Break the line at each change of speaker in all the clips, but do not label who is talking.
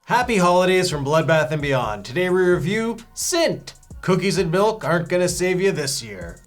Happy holidays from Bloodbath and beyond. Today we review Sint. Cookies and milk aren't gonna save you this year.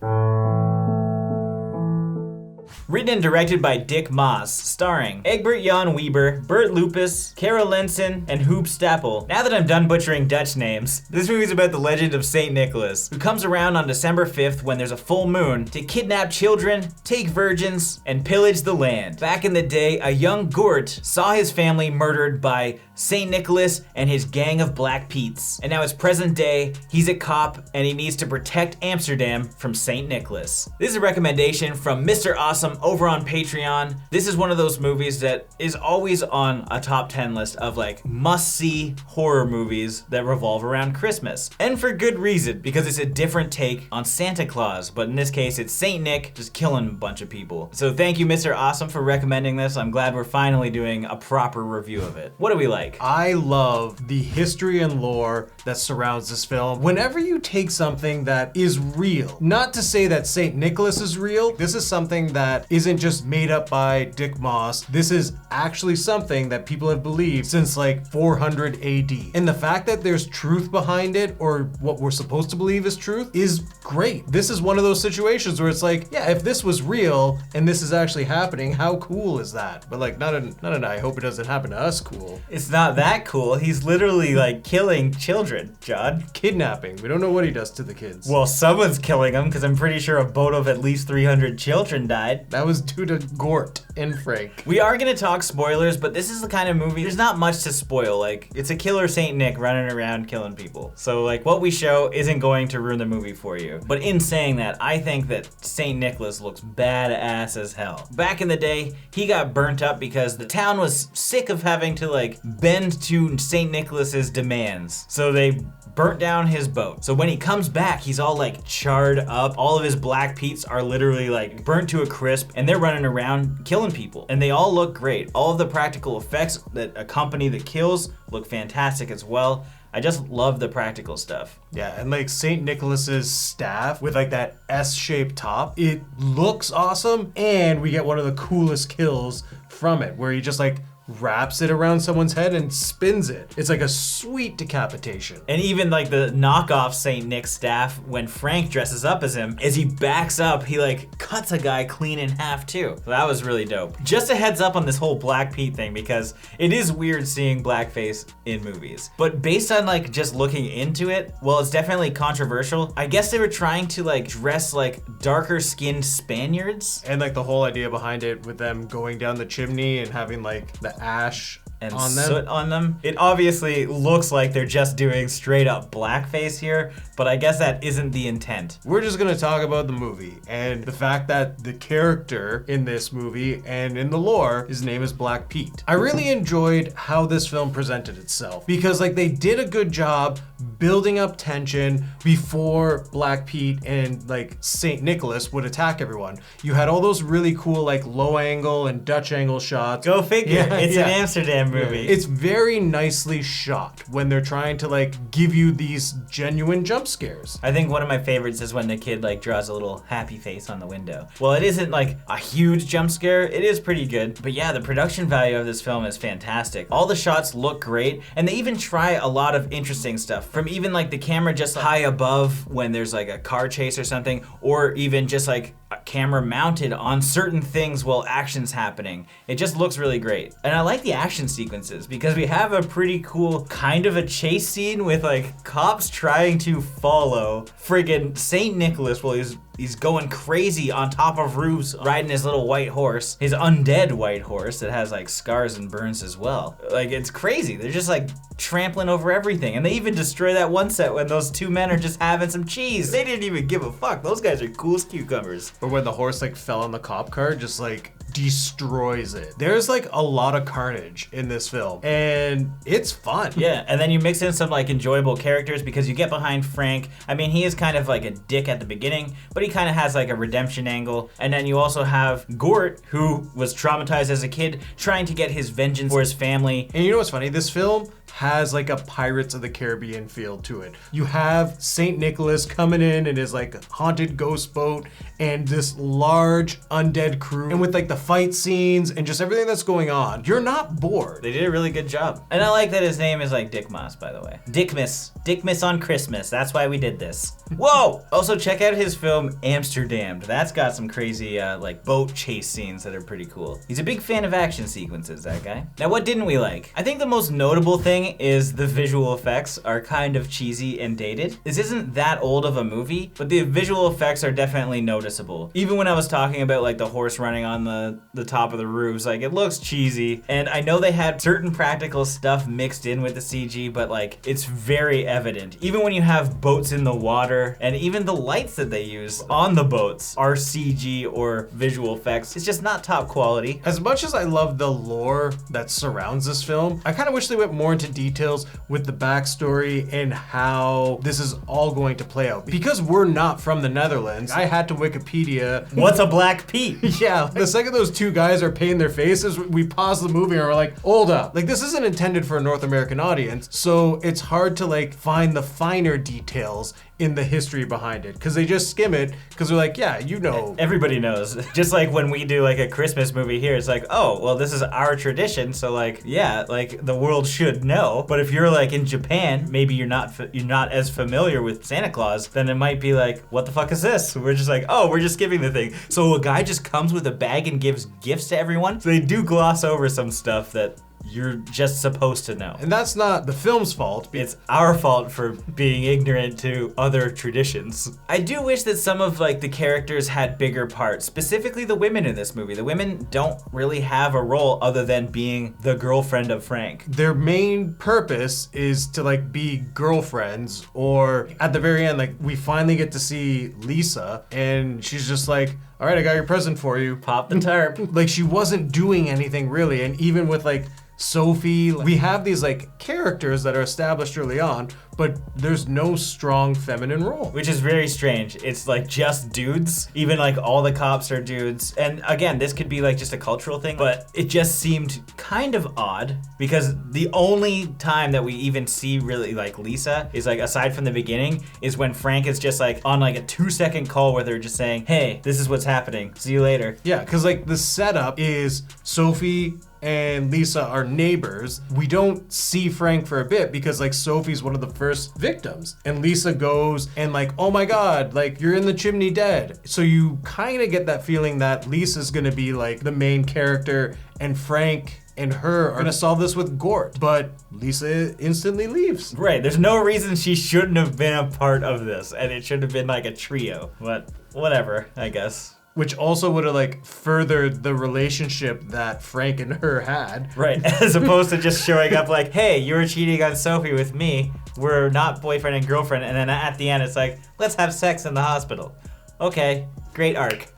Written and directed by Dick Maas, starring Egbert Jan Weeber, Bert Luppes, Caro Lenssen, and Hoop Stappel. Now that I'm done butchering Dutch names, this movie's about the legend of Saint Nicholas, who comes around on December 5th when there's a full moon to kidnap children, take virgins, and pillage the land. Back in the day, a young Gort saw his family murdered by Saint Nicholas and his gang of Black Pete's. And now it's present day, he's a cop, and he needs to protect Amsterdam from Saint Nicholas. This is a recommendation from Mr. Awesome over on Patreon. This is one of those movies that is always on a top 10 list of like must-see horror movies that revolve around Christmas. And for good reason, because it's a different take on Santa Claus, but in this case it's Saint Nick just killing a bunch of people. So thank you, Mr. Awesome, for recommending this. I'm glad we're finally doing a proper review of it. What do we like?
I love the history and lore that surrounds this film. Whenever you take something that is real, not to say that Saint Nicholas is real, this is something that isn't just made up by Dick Maas. This is actually something that people have believed since like 400 AD. And the fact that there's truth behind it, or what we're supposed to believe is truth, is great. This is one of those situations where it's like, yeah, if this was real and this is actually happening, how cool is that? But like, not an I hope it doesn't happen to us cool.
It's not that cool. He's literally like killing children, John.
Kidnapping. We don't know what he does to the kids.
Well, someone's killing them because I'm pretty sure a boat of at least 300 children died.
That was due to Gort and Frank.
We are gonna talk spoilers, but this is the kind of movie, there's not much to spoil. Like, it's a killer Saint Nick running around killing people. So like, what we show isn't going to ruin the movie for you. But in saying that, I think that Saint Nicholas looks badass as hell. Back in the day, he got burnt up because the town was sick of having to like bend to Saint Nicholas's demands. So they burnt down his boat. So when he comes back, he's all like charred up. All of his Black Pete's are literally like burnt to a crisp, and they're running around killing people. And they all look great. All of the practical effects that accompany the kills look fantastic as well. I just love the practical stuff.
Yeah, and like Saint Nicholas's staff with like that S-shaped top, it looks awesome, and we get one of the coolest kills from it, where he just like wraps it around someone's head and spins it. It's like a sweet decapitation.
And even like the knockoff Saint Nick staff, when Frank dresses up as him, as he backs up, he like cuts a guy clean in half too. So that was really dope. Just a heads up on this whole Black Pete thing, because it is weird seeing blackface in movies. But based on like just looking into it, well, it's definitely controversial. I guess they were trying to like dress like darker skinned Spaniards.
And like the whole idea behind it with them going down the chimney and having like the ash
and
on them.
Soot on them. It obviously looks like they're just doing straight up blackface here, but I guess that isn't the intent.
We're just gonna talk about the movie and the fact that the character in this movie and in the lore, his name is Black Pete. I really enjoyed how this film presented itself, because like they did a good job building up tension before Black Pete and like Saint Nicholas would attack everyone. You had all those really cool like low angle and Dutch angle shots.
Go figure. It's an Amsterdam movie.
It's very nicely shot when they're trying to like give you these genuine jump scares.
I think one of my favorites is when the kid like draws a little happy face on the window. Well, it isn't like a huge jump scare. It is pretty good. But yeah, the production value of this film is fantastic. All the shots look great, and they even try a lot of interesting stuff, from even like the camera just high above when there's like a car chase or something, or even just like a camera mounted on certain things while action's happening. It just looks really great. And I like the action sequences because we have a pretty cool kind of a chase scene with like cops trying to follow friggin' Saint Nicholas while he's going crazy on top of roofs, riding his little white horse, his undead white horse that has like scars and burns as well. Like, it's crazy. They're just like trampling over everything. And they even destroy that one set when those two men are just having some cheese. They didn't even give a fuck. Those guys are cool as cucumbers.
Or when the horse like fell on the cop car, just like destroys it. There's like a lot of carnage in this film, and it's fun.
Yeah, and then you mix in some like enjoyable characters because you get behind Frank. I mean, he is kind of like a dick at the beginning, but he kind of has like a redemption angle. And then you also have Gort, who was traumatized as a kid, trying to get his vengeance for his family.
And you know what's funny? This film has like a Pirates of the Caribbean feel to it. You have St. Nicholas coming in his like haunted ghost boat and this large undead crew, and with like the fight scenes and just everything that's going on, you're not bored.
They did a really good job. And I like that his name is like Dick Maas, by the way. Dickmas on Christmas. That's why we did this. Whoa! Also check out his film Amsterdam. That's got some crazy like boat chase scenes that are pretty cool. He's a big fan of action sequences, that guy. Now what didn't we like? I think the most notable thing is the visual effects are kind of cheesy and dated. This isn't that old of a movie, but the visual effects are definitely noticeable. Even when I was talking about like the horse running on the top of the roofs, like it looks cheesy. And I know they had certain practical stuff mixed in with the CG, but like it's very evident. Even when you have boats in the water and even the lights that they use on the boats are CG or visual effects. It's just not top quality.
As much as I love the lore that surrounds this film, I kind of wish they went more into details with the backstory and how this is all going to play out. Because we're not from the Netherlands, I had to Wikipedia.
What's a black Pete?
Yeah, the second those two guys are painting their faces, we pause the movie and we're like, hold up. Like, this isn't intended for a North American audience, so it's hard to like find the finer details in the history behind it, because they just skim it because they're like, yeah, you know.
Everybody knows. Just like when we do like a Christmas movie here, it's like, oh, well, this is our tradition, so like, yeah, like the world should know. But if you're like in Japan, maybe you're not as familiar with Santa Claus, then it might be like, what the fuck is this? We're just like, oh, we're just skipping the thing. So a guy just comes with a bag and gives gifts to everyone. So they do gloss over some stuff that you're just supposed to know.
And that's not the film's fault.
It's our fault for being ignorant to other traditions. I do wish that some of like the characters had bigger parts, specifically the women in this movie. The women don't really have a role other than being the girlfriend of Frank.
Their main purpose is to like be girlfriends, or at the very end, like we finally get to see Lisa and she's just like, all right, I got your present for you.
Pop the tarp.
Like she wasn't doing anything really. And even with like Sophie, we have these like characters that are established early on, but there's no strong feminine role.
Which is very strange. It's like just dudes. Even like all the cops are dudes. And again, this could be like just a cultural thing, but it just seemed kind of odd because the only time that we even see really like Lisa is like, aside from the beginning, is when Frank is just like on like a 2-second call where they're just saying, hey, this is what's happening. See you later.
Yeah, because like the setup is Sophie and Lisa are neighbors. We don't see Frank for a bit because like Sophie's one of the first victims, and Lisa goes and like, oh my god, like you're in the chimney dead. So you kind of get that feeling that Lisa's gonna be like the main character and Frank and her are gonna solve this with Gort, but Lisa instantly leaves.
Right, there's no reason she shouldn't have been a part of this, and it should have been like a trio, but whatever, I guess.
Which also would have like furthered the relationship that Frank and her had.
Right, as opposed to just showing up like, hey, you were cheating on Sophie with me. We're not boyfriend and girlfriend. And then at the end, it's like, let's have sex in the hospital. Okay, great arc.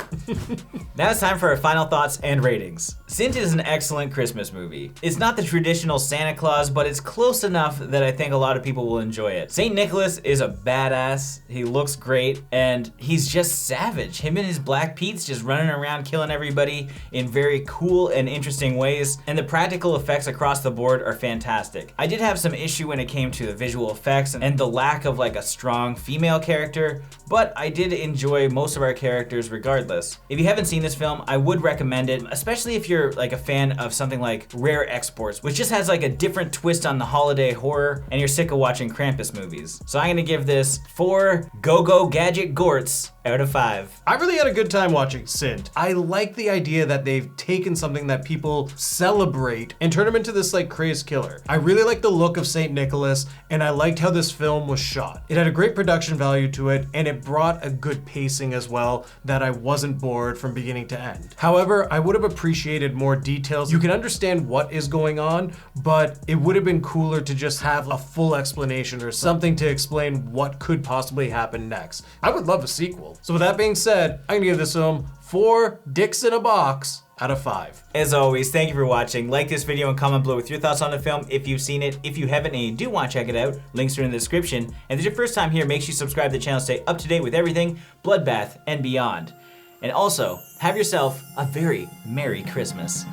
Now it's time for our final thoughts and ratings. Sint is an excellent Christmas movie. It's not the traditional Santa Claus, but it's close enough that I think a lot of people will enjoy it. St. Nicholas is a badass, he looks great, and he's just savage. Him and his Black Pete's just running around killing everybody in very cool and interesting ways, and the practical effects across the board are fantastic. I did have some issue when it came to the visual effects and the lack of like a strong female character, but I did enjoy most of our characters regardless. If you haven't seen this film, I would recommend it, especially if you're like a fan of something like Rare Exports, which just has like a different twist on the holiday horror, and you're sick of watching Krampus movies. So I'm gonna give this 4 Go-Go Gadget Gorts out of 5.
I really had a good time watching Sint. I like the idea that they've taken something that people celebrate and turn him into this like crazed killer. I really like the look of St. Nicholas, and I liked how this film was shot. It had a great production value to it, and it brought a good pacing as well that I wasn't bored from beginning to end. However, I would have appreciated more details. You can understand what is going on, but it would have been cooler to just have a full explanation or something to explain what could possibly happen next. I would love a sequel. So with that being said, I'm gonna give this film 4 dicks in a box out of 5.
As always, thank you for watching. Like this video and comment below with your thoughts on the film if you've seen it. If you haven't and you do want to check it out, links are in the description. And if it's your first time here, make sure you subscribe to the channel to stay up to date with everything Bloodbath and beyond. And also, have yourself a very Merry Christmas.